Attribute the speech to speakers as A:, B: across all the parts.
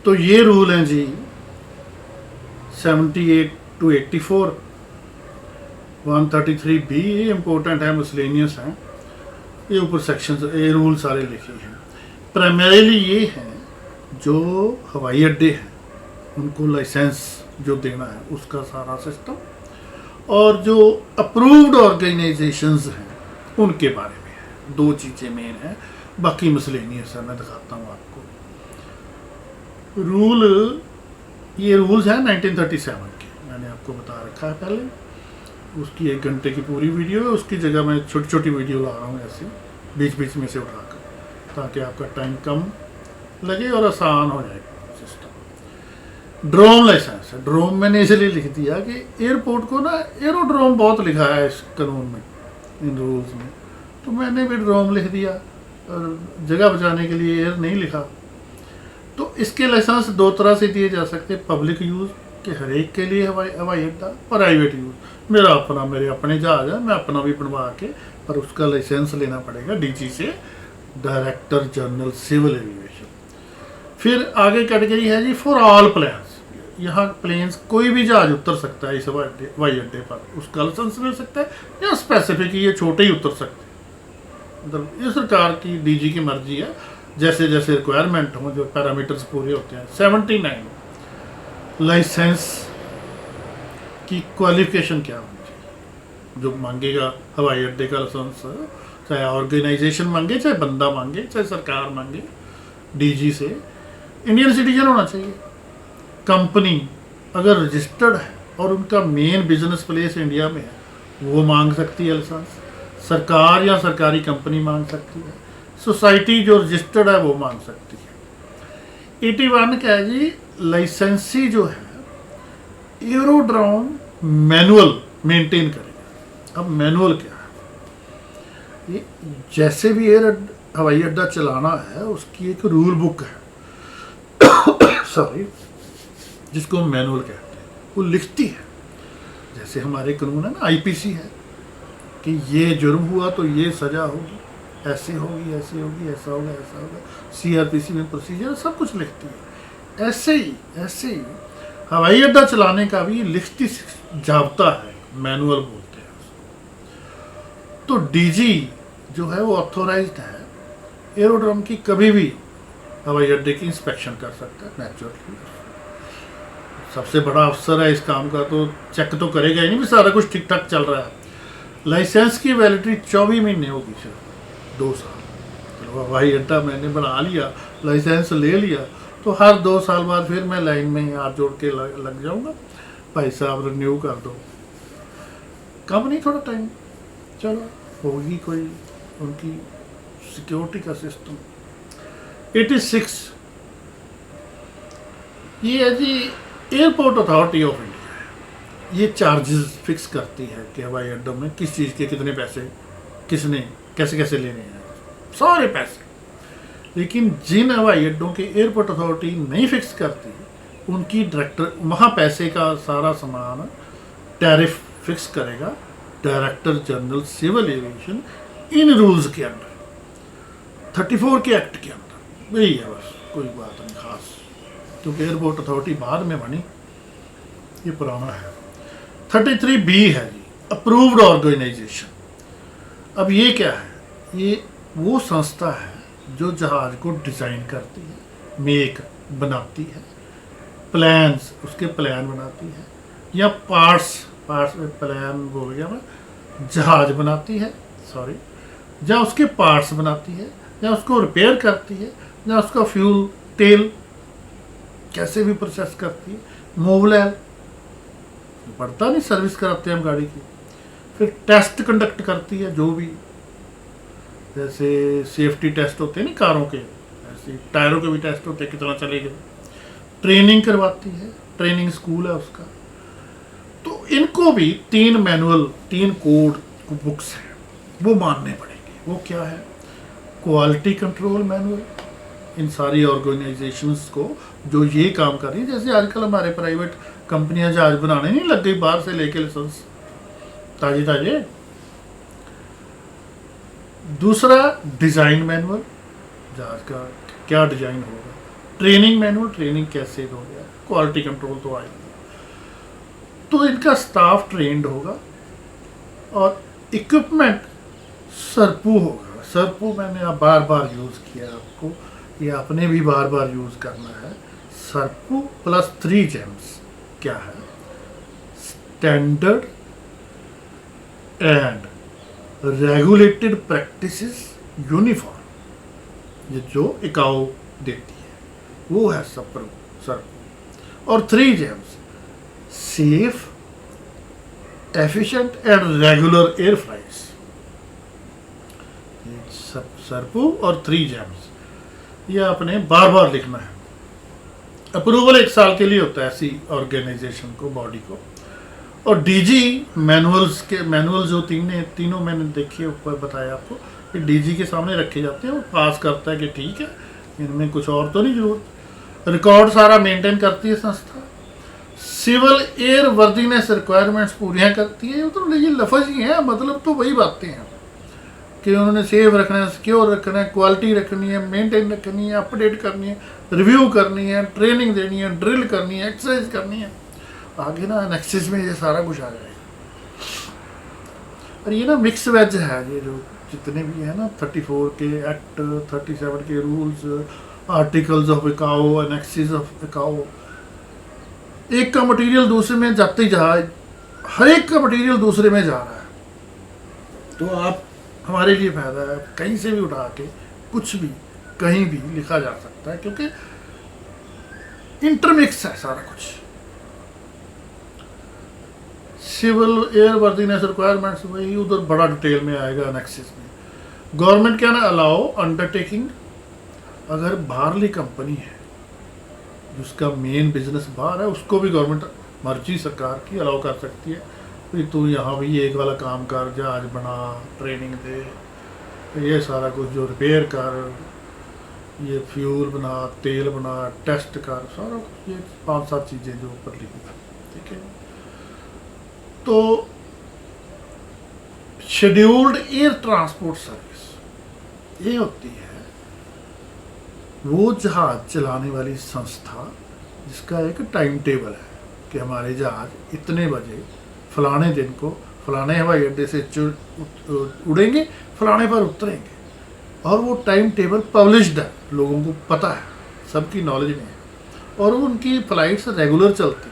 A: तो ये रूल हैं जी 78 to 84, 133B, ये इम्पोर्टेंट है, मिसलेनियस हैं, ये ऊपर सेक्शन ये रूल सारे लिखे हैं। प्राइमरीली ये हैं जो हवाई अड्डे हैं उनको लाइसेंस जो देना है उसका सारा सिस्टम, और जो अप्रूव्ड ऑर्गेनाइजेशंस हैं उनके बारे में है। दो चीज़ें मेन हैं, बाकी मिसलेनियस है, मैं दिखाता हूँ आपको। रूल, ये रूल्स हैं 1937 के, मैंने आपको बता रखा है पहले। उसकी 1 घंटे की पूरी वीडियो है, उसकी जगह मैं छोटी छोटी वीडियो ला रहा हूँ ऐसे बीच बीच में से उठाकर, ताकि आपका टाइम कम लगे और आसान हो जाए सिस्टम। ड्रोन लाइसेंस है, ड्रोन मैंने इसलिए लिख दिया कि एयरपोर्ट को ना एरोड्रोम बहुत लिखा है इस कानून में, इन रूल्स में, तो मैंने भी ड्रोन लिख दिया और जगह बचाने के लिए एयर नहीं लिखा। तो इसके लाइसेंस 2 तरह से दिए जा सकते हैं, पब्लिक यूज़ के हर एक के लिए हवाई अड्डा, प्राइवेट यूज़ मेरा अपना, मेरे अपने जहाज है, मैं अपना भी बनवा के, पर उसका लाइसेंस लेना पड़ेगा डीजी से, डायरेक्टर जनरल सिविल एविएशन। फिर आगे कैटेगरी है जी फॉर ऑल प्लेन्स, यहाँ प्लेन्स कोई भी जहाज उतर सकता है इस हवाई अड्डे पर, उसका लाइसेंस मिल सकता है, या स्पेसिफिक ये छोटे ही उतर सकते हैं, मतलब ये सरकार की डीजी की मर्जी है, जैसे जैसे रिक्वायरमेंट हो, जो पैरामीटर्स पूरे होते हैं। 79 लाइसेंस की क्वालिफिकेशन क्या होनी चाहिए, जो मांगेगा हवाई अड्डे का लाइसेंस, चाहे ऑर्गेनाइजेशन मांगे, चाहे बंदा मांगे, चाहे सरकार मांगे डीजी से, इंडियन सिटीजन होना चाहिए। कंपनी अगर रजिस्टर्ड है और उनका मेन बिजनेस प्लेस इंडिया में है वो मांग सकती है लाइसेंस, सरकार या सरकारी कंपनी मांग सकती है, सोसाइटी जो रजिस्टर्ड है वो मांग सकती है। 81 क्या है जी, लाइसेंसी जो है एरोड्रोम मैनुअल मेंटेन करेगा। अब मैनुअल क्या है, ये जैसे भी हवाई अड्डा चलाना है उसकी एक रूल बुक है सॉरी, जिसको मैनुअल कहते हैं, वो लिखती है। जैसे हमारे कानून है ना, आईपीसी है कि ये जुर्म हुआ तो ये सजा होगी, ऐसे होगी, ऐसे होगी, ऐसा होगा, ऐसा होगा, सीआरपीसी में प्रोसीजर सब कुछ लिखती है। ऐसे ही हवाई अड्डा चलाने का भी लिखती जाब्ता है, मैनुअल बोलते हैं उसको। तो डीजी जो है वो ऑथोराइज्ड है एरोड्रोम की कभी भी हवाई अड्डे की इंस्पेक्शन कर सकता है, नेचुरली सबसे बड़ा अफसर है इस काम का, तो चेक तो करेगा ही नहीं भी सारा कुछ ठीक ठाक चल रहा है। लाइसेंस की वैलिडिटी 24 महीने होगी, सिर्फ 2 साल। चलो हवाई अड्डा मैंने बना लिया, लाइसेंस ले लिया, तो हर 2 साल बाद फिर मैं लाइन में हाथ जोड़ के लग जाऊंगा, भाई साहब रिन्यू कर दो। कम नहीं, थोड़ा टाइम, चलो होगी कोई उनकी सिक्योरिटी का सिस्टम। 86 ये है जी एयरपोर्ट अथॉरिटी ऑफ इंडिया, ये चार्जेस फिक्स करती है कि हवाई अड्डों में किस चीज़ के कितने पैसे किसने कैसे कैसे लेने हैं, सारे पैसे। लेकिन जिन हवाई अड्डों के एयरपोर्ट अथॉरिटी नहीं फिक्स करती, उनकी डायरेक्टर वहाँ पैसे का सारा सामान टैरिफ फिक्स करेगा डायरेक्टर जनरल सिविल एविएशन इन रूल्स के अंडर, 34 के एक्ट के अंदर। यही है बस, कोई बात नहीं खास, क्योंकि एयरपोर्ट अथॉरिटी बाद में बनी, ये पुराना है। 33B है जी अप्रूव्ड ऑर्गेनाइजेशन। अब ये क्या है, ये वो संस्था है जो जहाज को डिज़ाइन करती है, मेक बनाती है, प्लान्स उसके प्लान बनाती है, या पार्ट्स में प्लान बोल गया मैं, जहाज बनाती है सॉरी, या उसके पार्ट्स बनाती है, या उसको रिपेयर करती है, या उसका फ्यूल तेल कैसे भी प्रोसेस करती है, मोबिल पड़ता नहीं, सर्विस कराते हैं हम गाड़ी की, फिर टेस्ट कंडक्ट करती है, जो भी जैसे सेफ्टी टेस्ट होते हैं ना कारों के, ऐसे टायरों के भी टेस्ट होते हैं कितना चलेगा, ट्रेनिंग करवाती है, ट्रेनिंग स्कूल है उसका। तो इनको भी 3 मैनुअल 3 कोड बुक्स हैं वो मानने पड़ेंगे। वो क्या है, क्वालिटी कंट्रोल मैनुअल, इन सारी ऑर्गेनाइजेशंस को जो ये काम कर रही है, जैसे आजकल हमारे प्राइवेट कंपनियां जहाज बनाने नहीं लग गई बाहर से लेके लाइसेंस ताजे। दूसरा डिज़ाइन मैनुअल, जहाज का क्या डिज़ाइन होगा, ट्रेनिंग मैनुअल, ट्रेनिंग कैसे हो गया, क्वालिटी कंट्रोल तो आएगी। तो इनका स्टाफ ट्रेंड होगा और इक्विपमेंट सरपू होगा। सरपू मैंने अब बार बार यूज़ किया, आपको ये आपने भी बार बार यूज़ करना है। सरपू प्लस 3 जेम्स क्या है? Standard and regulated practices uniform, ये जो इकाओ देती है वो है सरपू। और 3 James safe, efficient and regular air flights. सरपू और 3 जेम्स ये आपने बार बार लिखना है। अप्रूवल 1 साल के लिए होता है ऐसी ऑर्गेनाइजेशन को, बॉडी को। और डीजी मैनुअल जो तीनों मैंने देखे ऊपर बताया आपको, कि डीजी के सामने रखे जाते हैं, वो पास करता है कि ठीक है इनमें कुछ और तो नहीं जरूरत। रिकॉर्ड सारा मेंटेन करती है संस्था। सिविल एयर वर्दीनेस रिक्वायरमेंट्स पूरियाँ करती है। तो ये लफ्ज़ ही है, मतलब तो वही बातें हैं कि उन्होंने सेफ रखना है, सिक्योर रखना है, क्वालिटी रखनी है, मेंटेन रखनी है, अपडेट करनी है, रिव्यू करनी है, ट्रेनिंग देनी है, ड्रिल करनी है, एक्सरसाइज करनी है। आगे ना नेक्सिस में ये सारा कुछ आ जाएगा। और ये ना मिक्स वेज है, ये जो जितने भी है ना 34 के एक्ट, 37 के रूल्स, आर्टिकल्स ऑफ इकाओ, एनेक्सिस ऑफ इकाओ, एक का मटेरियल दूसरे में जाते ही जा, हर एक का मटेरियल दूसरे में जा रहा है। तो आप हमारे लिए फायदा है, कहीं से भी उठा के कुछ भी कहीं भी लिखा जा सकता है, क्योंकि इंटरमिक्स है सारा कुछ। सिविल एयर वर्दीनेस रिक्वायरमेंट्स वही उधर बड़ा डिटेल में आएगा एनेक्सिस में। गवर्नमेंट क्या ना अलाउ अंडरटेकिंग, अगर बाहरली कंपनी है जिसका मेन बिजनेस बाहर है, उसको भी गवर्नमेंट मर्जी सरकार की अलाउ कर सकती है कि तू यहाँ भी एक वाला काम कर, जहाज बना, ट्रेनिंग दे, ये सारा कुछ जो रिपेयर कर, ये फ्यूल बना, तेल बना, टेस्ट कर, सारा कुछ, ये 5-7 चीज़ें जो ऊपर लिखी है, ठीक है। तो शेड्यूल्ड एयर ट्रांसपोर्ट सर्विस ये होती है वो जहाज चलाने वाली संस्था जिसका एक टाइम टेबल है कि हमारे जहाज इतने बजे फलाने दिन को फलाने हवाई अड्डे से उड़ेंगे, फलाने पर उतरेंगे, और वो टाइम टेबल पब्लिश्ड है, लोगों को पता है, सबकी नॉलेज में है, और उनकी फ्लाइट्स रेगुलर चलती,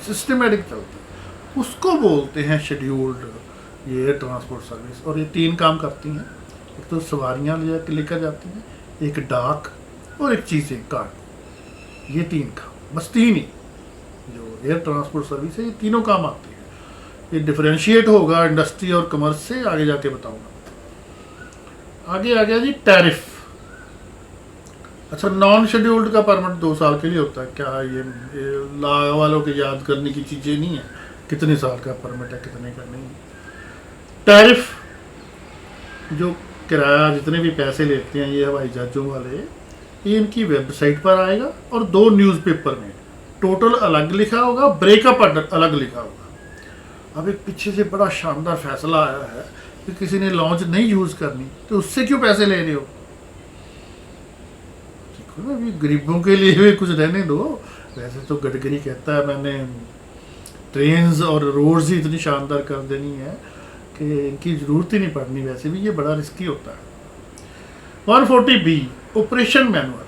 A: सिस्टमेटिक चलती, उसको बोलते हैं शेड्यूल्ड एयर ट्रांसपोर्ट सर्विस। और ये 3 काम करती हैं, एक तो सवारियाँ लेकर जाती हैं, एक डाक, और एक चीज़ें कार्गो। ये 3 काम, बस 3 ही जो एयर ट्रांसपोर्ट सर्विस है, ये तीनों काम आते हैं। ये डिफरेंशिएट होगा इंडस्ट्री और कमर्स से, आगे जाके बताऊंगा। आगे आ गया जी टैरिफ। अच्छा, नॉन शेड्यूल्ड का परमिट 2 साल के लिए होता है। क्या ये ला वालों के याद करने की चीज़ें नहीं है, कितने साल का परमिट है, कितने का नहीं। टैरिफ जो किराया, जितने भी पैसे लेते हैं ये हवाई जहाज़ों वाले, ये इनकी वेबसाइट पर आएगा, और 2 न्यूज़पेपर में टोटल अलग लिखा होगा, ब्रेकअप अलग लिखा होगा। अब एक पीछे से बड़ा शानदार फैसला आया है कि किसी ने लॉन्च नहीं यूज़ करनी तो उससे क्यों पैसे ले रहे हो? देखो ना, अभी गरीबों के लिए भी कुछ रहने दो। वैसे तो गडकरी कहता है मैंने ट्रेन्स और रोड्स ही इतनी शानदार कर देनी है कि इनकी ज़रूरत ही नहीं पड़नी। वैसे भी ये बड़ा रिस्की होता है। 140B ऑपरेशन मैनुअल,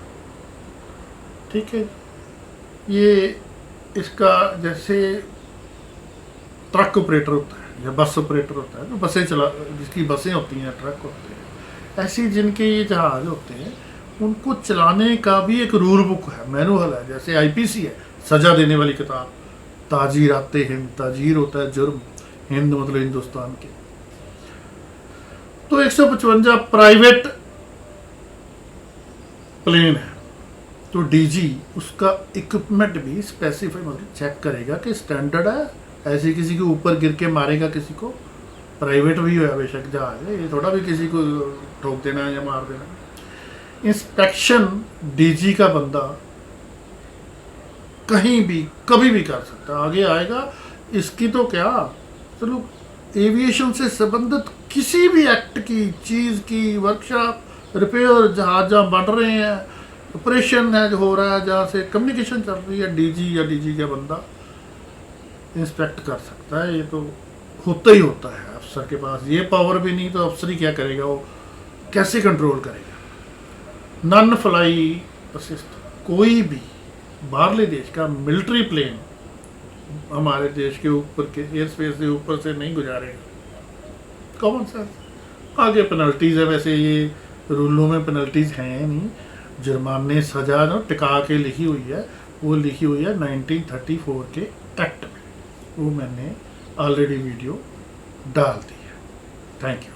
A: ठीक है। ये इसका जैसे ट्रक ऑपरेटर होता है या बस ऑपरेटर होता है, तो बसें जिसकी बसें होती हैं, ट्रक होते हैं, ऐसी जिनके ये जहाज होते हैं, उनको चलाने का भी एक रूल बुक है, मैनुअल है। जैसे IPC है, सजा देने वाली किताब, ताजीराते हिंद, ताजीर होता है जुर्म, हिंद मतलब हिंदुस्तान के। तो 155 प्राइवेट प्लेन है, तो DG उसका इक्विपमेंट भी स्पेसिफाई मतलब चेक करेगा कि स्टैंडर्ड है, ऐसे किसी के ऊपर गिर के मारेगा किसी को। प्राइवेट भी हो बेशक जहाज है, ये थोड़ा भी किसी को ठोक देना या मार देना। इंस्पेक्शन DG का बंदा कहीं भी कभी भी कर सकता है। आगे आएगा इसकी तो क्या, चलो एविएशन से संबंधित किसी भी एक्ट की चीज़ की वर्कशॉप, रिपेयर, जहाज जहाँ बन रहे हैं, ऑपरेशन है जो हो रहा है, जहाँ से कम्युनिकेशन चल रही है, डीजी या डीजी का बंदा इंस्पेक्ट कर सकता है। ये तो होता ही होता है। अफसर के पास ये पावर भी नहीं तो अफसर ही क्या करेगा, वो कैसे कंट्रोल करेगा। नन फ्लाई असिस्ट, कोई भी बाहरले देश का मिलिट्री प्लेन हमारे देश के ऊपर के एयर स्पेस के ऊपर से नहीं गुजारेगा। Common sense. आगे पेनल्टीज है, वैसे ये रूलों में पेनल्टीज हैं नहीं, जुर्माने सजा जो टिका के लिखी हुई है वो लिखी हुई है 1934 के एक्ट में, वो मैंने ऑलरेडी वीडियो डाल दी है। Thank you.